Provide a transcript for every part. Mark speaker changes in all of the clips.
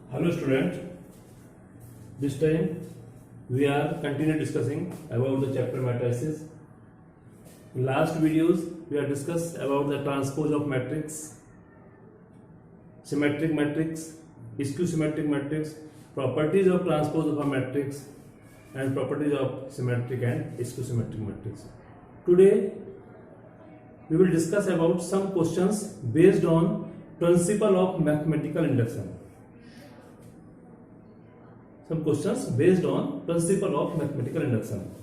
Speaker 1: Hello student, this time we are continue discussing about the chapter matrices. In last videos we have discussed about the transpose of matrix, symmetric matrix, skew symmetric matrix, properties of transpose of a matrix and properties of symmetric and skew symmetric matrix. Today we will discuss about some questions based on principle of mathematical induction. Some questions based on principle of mathematical induction,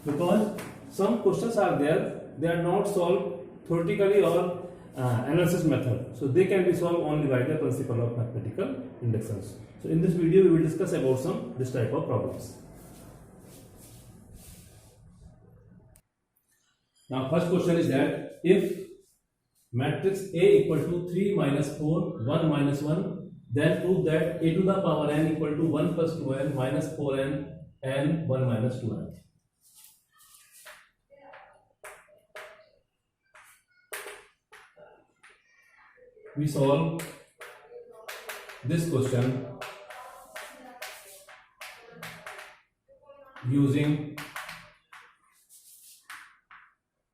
Speaker 1: because some questions are there, they are not solved theoretically or analysis method, so they can be solved only by the principle of mathematical inductions. So in this video we will discuss about some this type of problems. Now first question is that if matrix A equal to 3 minus 4 1 minus 1, then prove that a to the power n equal to 1 plus 2n minus 4n and 1 minus 2n. We solve this question using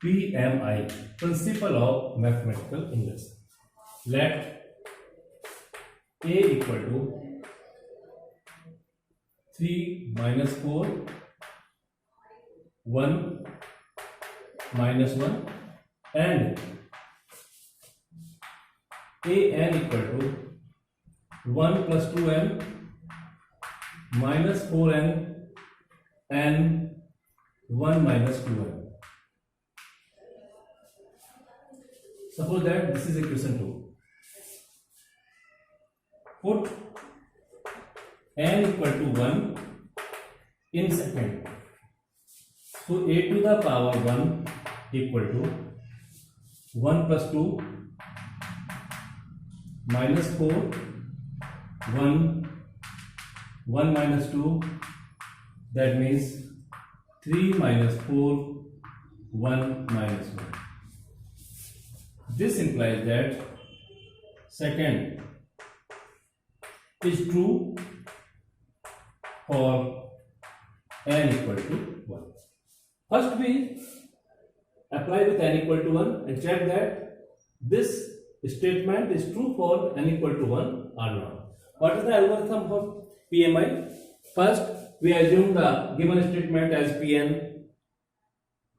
Speaker 1: PMI, principle of mathematical induction. Let A equal to 3 minus 4 1 minus 1 and an equal to 1 plus 2n minus 4n and 1 minus 2n. Suppose that this is equation 2. Put n equal to 1 in second. So a to the power 1 equal to 1 plus 2 minus 4 1 1 minus 2, that means 3 minus 4 1 minus 1. This implies that second is true for n equal to 1. First we apply with n equal to 1 and check that this statement is true for n equal to 1 or not. What is the algorithm of PMI? First we assume the given statement as Pn.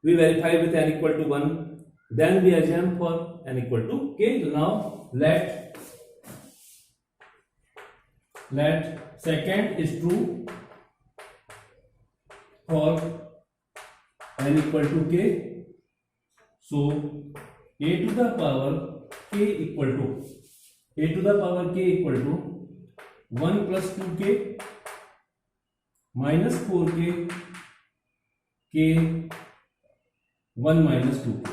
Speaker 1: We verify with n equal to 1. Then we assume for n equal to k. Now let second is true for n equal to k. So a to the power k equal to 1 plus 2k minus 4k k 1 minus 2k.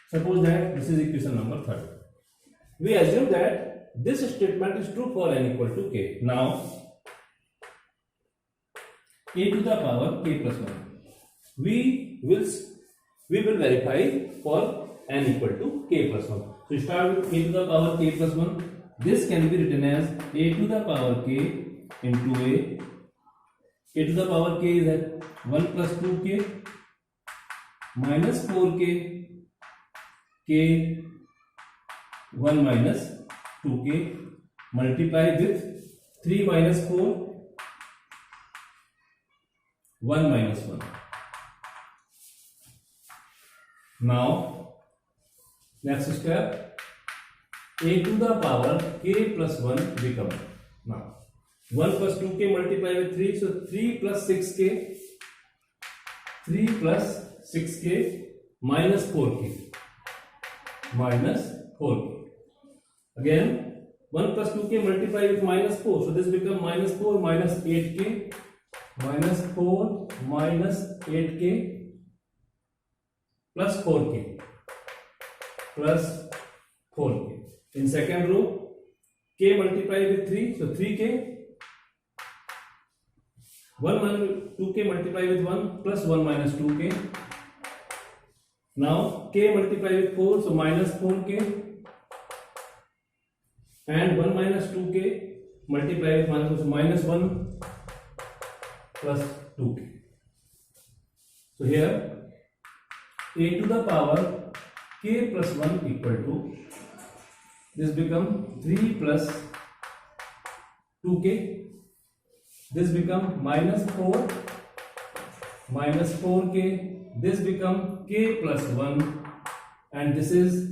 Speaker 1: Suppose that this is equation number 3. We assume that this statement is true for n equal to k. Now a to the power k plus 1. We will verify for n equal to k plus 1. So start with a to the power k plus 1. This can be written as a to the power k into a. A to the power k is at 1 plus 2k minus 4k k 1 minus 2k multiply with 3 minus 4 1 minus 1. Now next step, a to the power k plus 1 become, now 1 plus 2k multiply with 3, so 3 plus 6k minus 4k again 1 plus 2k multiply with minus 4, so this become minus 4 minus 8k minus 4 minus 8k plus 4k plus 4k. In second row k multiply with 3, so 3k 1 minus 2k multiply with 1 plus 1 minus 2k. Now k multiply with 4, so minus 4k and 1 minus 2k multiply with minus 1 plus 2k. So here a to the power k plus 1 equal to, this become 3 plus 2k, this become minus 4k, this become k plus 1, and this is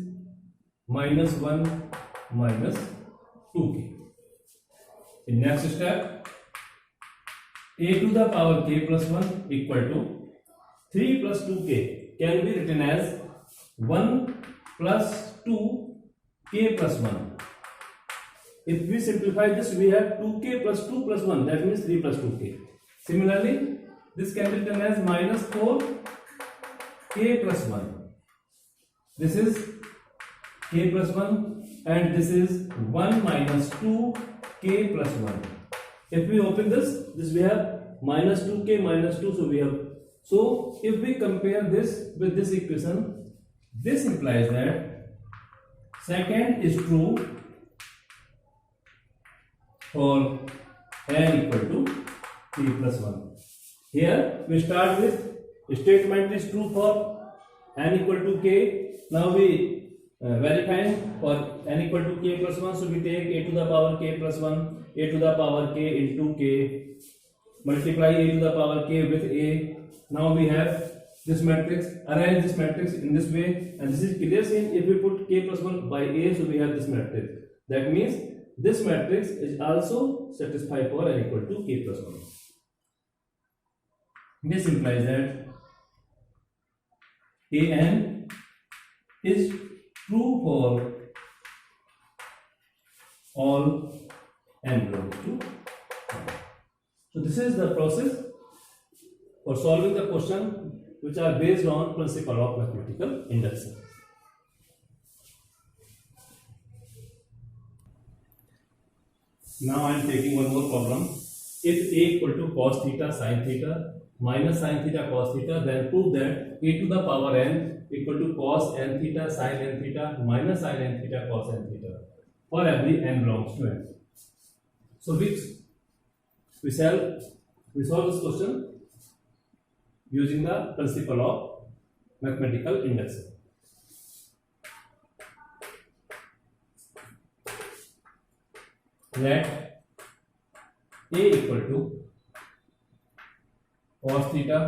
Speaker 1: minus 1 minus 2k. In next step, a to the power k plus 1 equal to 3 plus 2k can be written as 1 plus 2k plus 1. If we simplify this, we have 2k plus 2 plus 1, that means 3 plus 2k. Similarly, this can be written as minus 4k plus 1. This is k plus 1 and this is 1 minus 2k plus 1. If we open this we have minus 2k minus 2, so if we compare this with this equation, this implies that second is true for n equal to k plus 1. Here we start with statement is true for n equal to k. Now we verifying for n equal to k plus 1, so we take a to the power k plus 1, a to the power k into k, multiply a to the power k with a. Now we have this matrix, arrange this matrix in this way, and this is clear seen. If we put k plus 1 by a, so we have this matrix. That means this matrix is also satisfied for n equal to k plus 1. This implies that an is true for all n belongs to 1. So this is the process for solving the question which are based on principle of mathematical induction. Now I am taking one more problem. If a equal to cos theta sin theta minus sin theta cos theta, then prove that a to the power n equal to cos n theta sin n theta minus sin n theta cos n theta for every n belongs to n. So we solve this question using the principle of mathematical induction. Let a equal to cos theta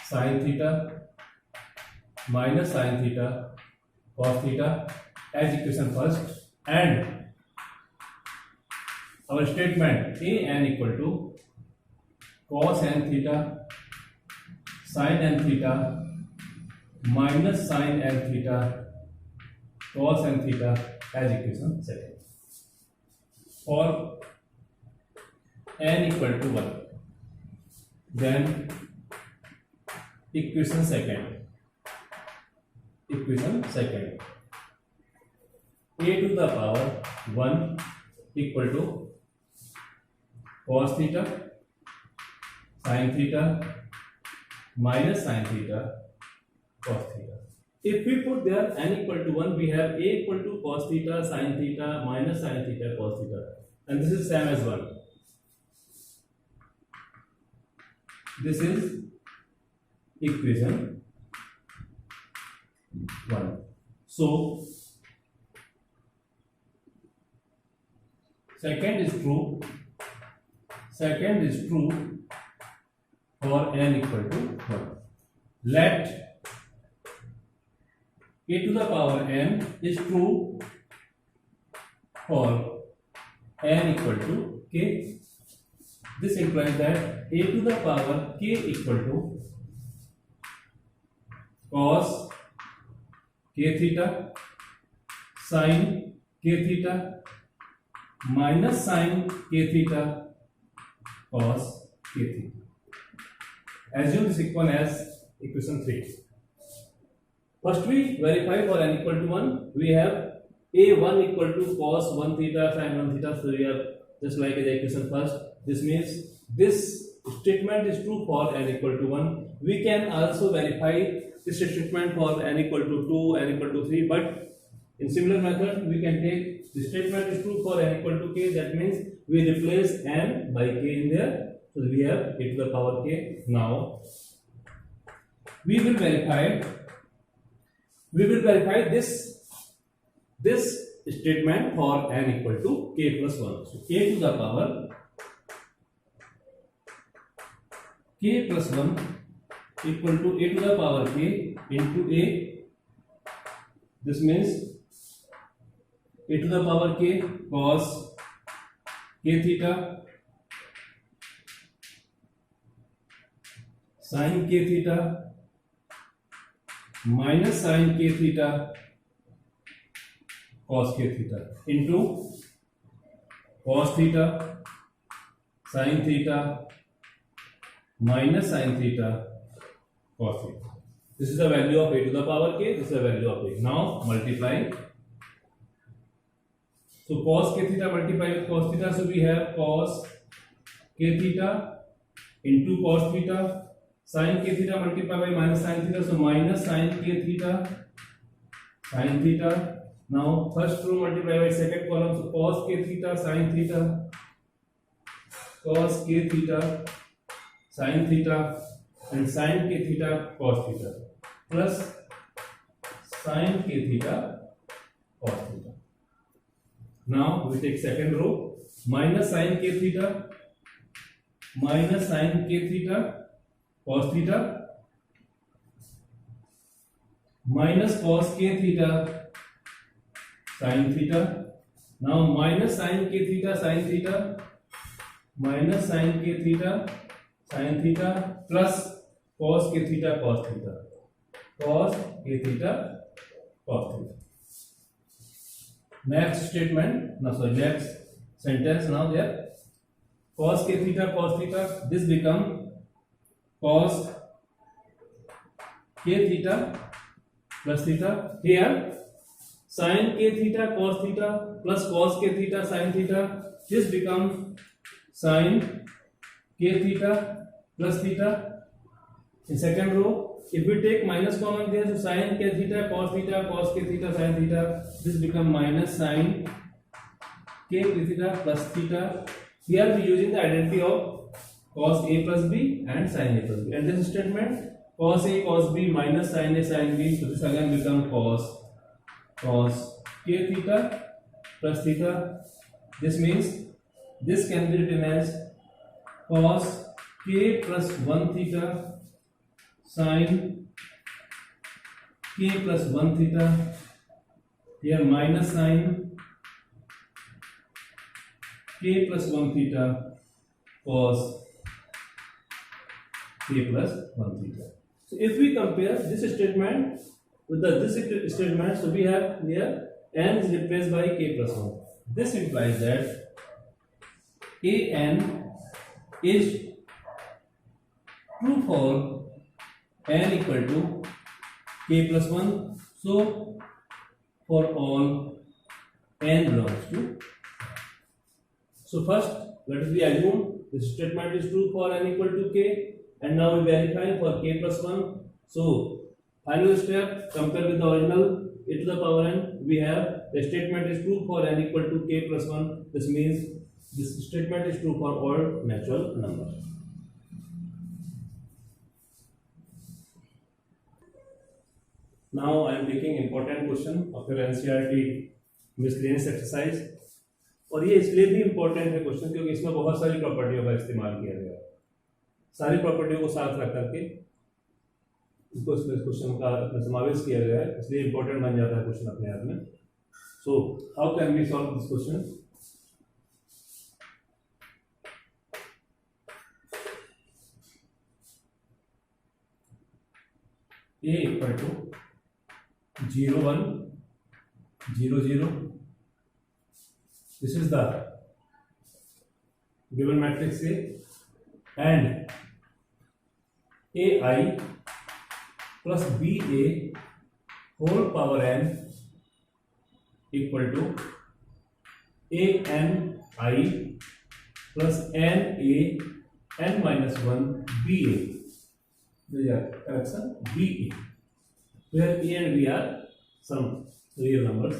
Speaker 1: sin theta minus sin theta cos theta as equation first, and our statement a n equal to cos n theta sin n theta minus sin n theta cos n theta as equation second. For n equal to 1, then equation second a to the power 1 equal to cos theta sin theta minus sin theta cos theta. If we put there n equal to 1, we have a equal to cos theta sin theta minus sin theta cos theta, and this is same as 1. This is equation 1. So second is true for n equal to 1. Let a to the power n is true for n equal to k. This implies that a to the power k equal to cos k theta sin k theta minus sin k theta cos k theta. Assume this equal as equation 3. First we verify for n equal to 1. We have a1 equal to cos 1 theta sin 1 theta. So we have just like the equation first. This means this statement is true for n equal to 1. We can also verify this statement for n equal to 2, n equal to 3, but In similar method, we can take the statement is true for n equal to k. That means we replace n by k in there. So we have a to the power k. Now we will verify this statement for n equal to k plus 1. So k to the power k plus 1 equal to a to the power k into a. This means a to the power k cos k theta sin k theta minus sin k theta cos k theta into cos theta sin theta minus sin theta cos theta. This is the value of a to the power k. This is the value of a. Now multiply. So cos k theta multiply with cos theta. So we have cos k theta into cos theta. Sin k theta multiply by minus sin theta. So minus sin k theta sin theta. Now first row multiply by second column. So cos k theta sin theta cos k theta sin theta and sin k theta cos theta plus sin k theta cos theta. Now we take second row minus sin k theta minus sin k theta cos theta minus cos k theta sin theta. Now minus sin k theta sin theta minus sin k theta sin theta plus cos k theta cos theta cos k theta cos theta. Next statement, next sentence. Now there cos k theta cos theta, this become cos k theta plus theta. Here sin k theta cos theta plus cos k theta sin theta, this becomes sin k theta plus theta. In second row, if we take minus common there, so sin k theta cos k theta sin theta, this become minus sin k theta plus theta. Here we using the identity of cos a plus b and sin a plus b. And this statement cos a cos b minus sin a sin b, so this again become cos k theta plus theta. This means this can be written as cos k plus 1 theta sin k plus 1 theta. Here minus sin k plus 1 theta cos k plus 1 theta. So if we compare this statement with this statement, so we have here n is replaced by k plus 1. This implies that an is true for n equal to k plus 1. So for all n belongs to. So first let us assume this statement is true for n equal to k, and now we verify for k plus 1. So final step, compare with the original a to the power n. We have the statement is true for n equal to k plus 1. This means this statement is true for all natural numbers. Now I am taking important question of your NCERT miscellaneous exercise, और ये इसलिए भी important है question क्योंकि इसमें बहुत सारी प्रॉपर्टियों का इस्तेमाल किया गया है. सारी प्रॉपर्टियों को साथ रख करके इसको इस क्वेश्चन का समावेश किया गया है, इसलिए इम्पोर्टेंट बन जाता है क्वेश्चन अपने आप में. So how can we solve this question? A equal to 0 1 0 0. This is the given matrix A, and AI plus BA whole power n equal to ANI plus NA n minus 1 BA. Correction BA, where A and B are some real numbers.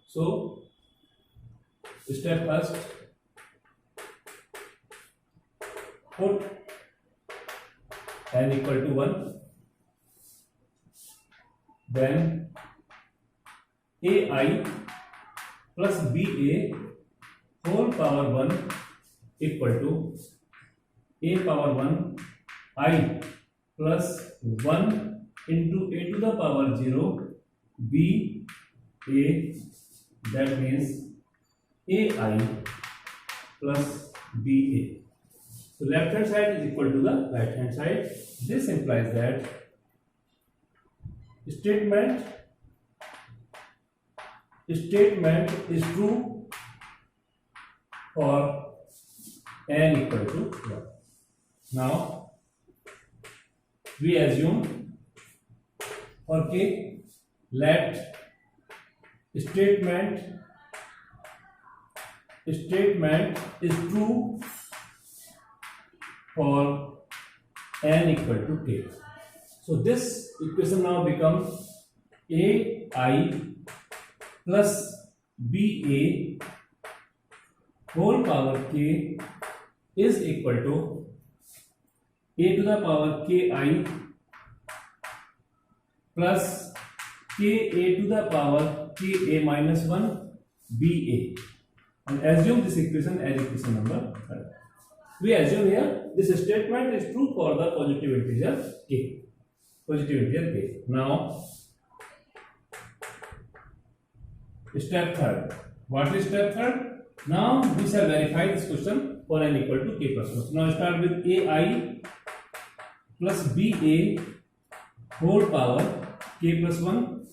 Speaker 1: So step first, put n equal to 1, then ai plus ba whole power 1 equal to a power 1 I plus 1 into a to the power 0 b a, that means ai plus ba. So left hand side is equal to the right hand side. This implies that statement is true for n equal to 1. Now we assume for k, let statement is true for n equal to k. So this equation now becomes ai plus ba whole power k is equal to a to the power ki plus ka to the power ka minus 1 ba, and assume this equation as equation number 3. We assume here this statement is true for the positive integer k. Now step third. What is step third? Now we shall verify this question for n equal to k plus 1. Now start with ai plus ba whole power k plus 1.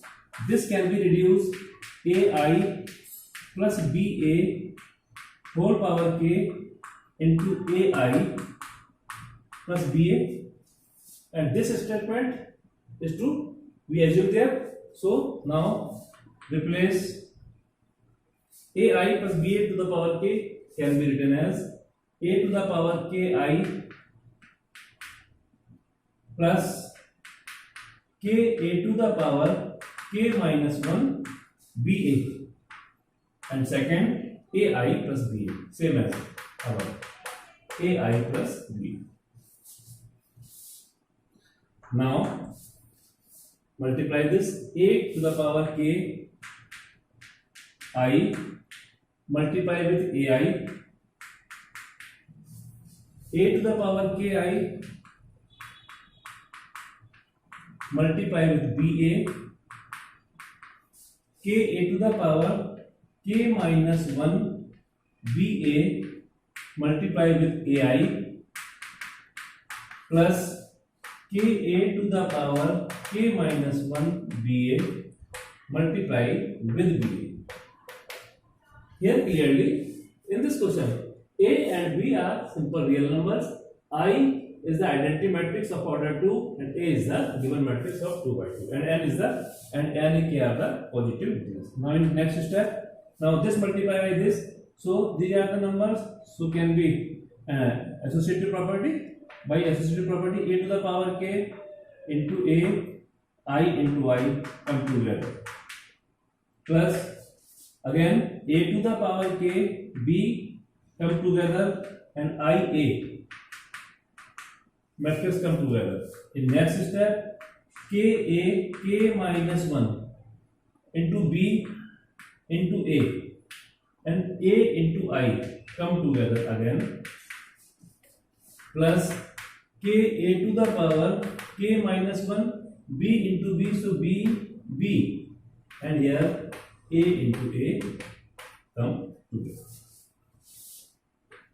Speaker 1: This can be reduced ai plus ba whole power k into ai plus ba, and this statement is true. We assume there. So now replace ai plus ba to the power k can be written as a to the power ki plus ka to the power k minus 1 ba, and second ai plus ba, same as our ai plus b. Now multiply this a to the power k I multiply with ai, a to the power ki multiply with ba, ka to the power k minus 1 ba multiply with ai plus ka to the power k minus 1 ba multiply with ba. Here clearly in this question a and b are simple real numbers. I is the identity matrix of order 2 and a is the given matrix of 2 by 2, and n and k are the positive integers. Now in next step, now this multiply by this, so these are the numbers, so can be associative property. By associative property, a to the power k into a I into I come together, plus again a to the power k b come together, and I a matrix come together. In next step, k a k minus 1 into b into a and a into I come together again, plus k a to the power k minus 1 b into b, so b b, and here a into a come together.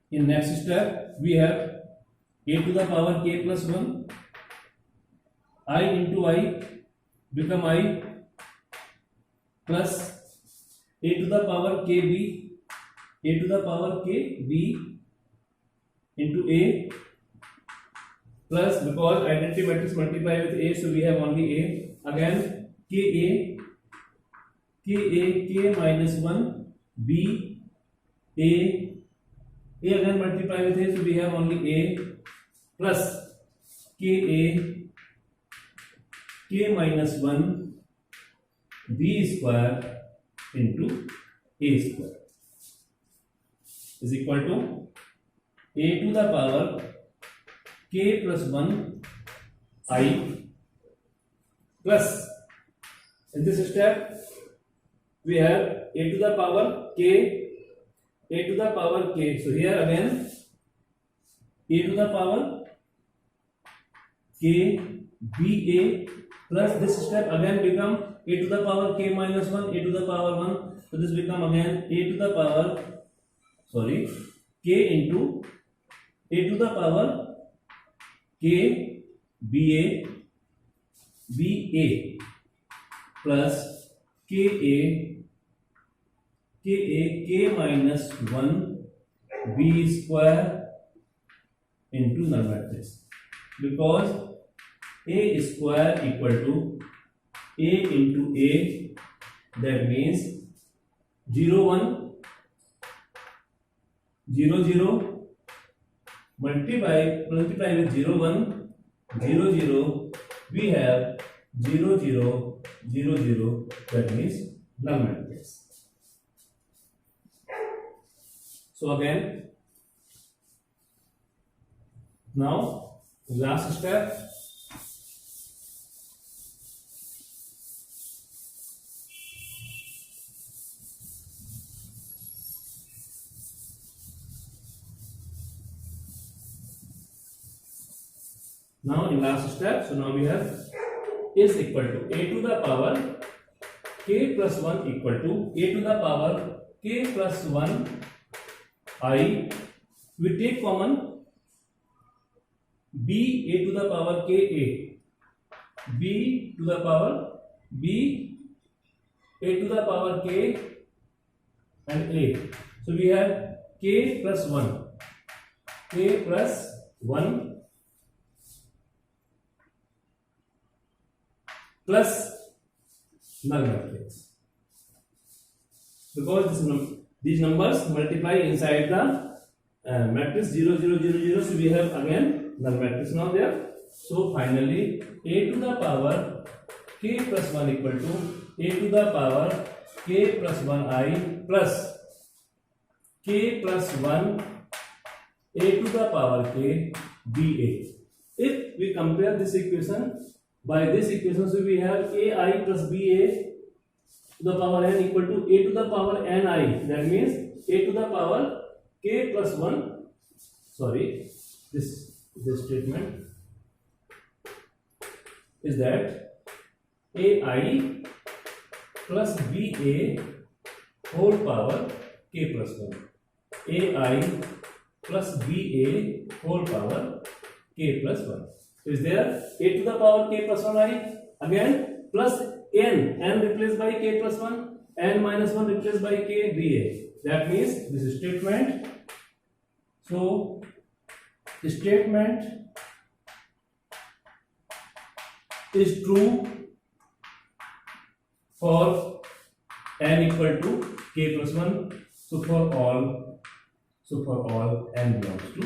Speaker 1: In next step, we have a to the power k plus 1, I into I become I, plus a to the power kb, a to the power kb into a, plus because identity matrix multiply with a, so we have only a, again ka k minus 1 b a again multiply with a, so we have only a, plus ka k minus 1 b square into a square is equal to a to the power k plus 1 I plus, in this step we have a to the power k, a to the power k. So here again a to the power k b a plus this step again become a to the power k minus 1, a to the power 1. So this become again a to the power, sorry, k into a to the power k b a plus k minus 1 b square into null matrix, because a square equal to a into a, that means 0 1 0 0 multiply with 0 1 0 0, we have 0 0 0 0, that means null matrix. So again, now last step, now in last step, so now we have is equal to a to the power k plus 1 equal to a to the power k plus 1 I, we take common b a to the power k a, b to the power b a to the power k and a. So we have k plus 1, k plus 1 plus null matrix, because these numbers multiply inside the matrix 0 0 0 0. So we have again null matrix now there. So finally a to the power k plus 1 equal to a to the power k plus 1 I plus k plus 1 a to the power k b a. If we compare this equation by this equation, so we have ai plus ba to the power n equal to a to the power ni, that means a to the power k plus 1, sorry, this statement is that ai plus ba whole power k plus 1, ai plus ba whole power k plus 1. So is there a to the power k plus 1 I, again plus n replaced by k plus 1, n minus 1 replaced by k ba. That means this statement, so statement is true for n equal to k plus 1. So for all n belongs to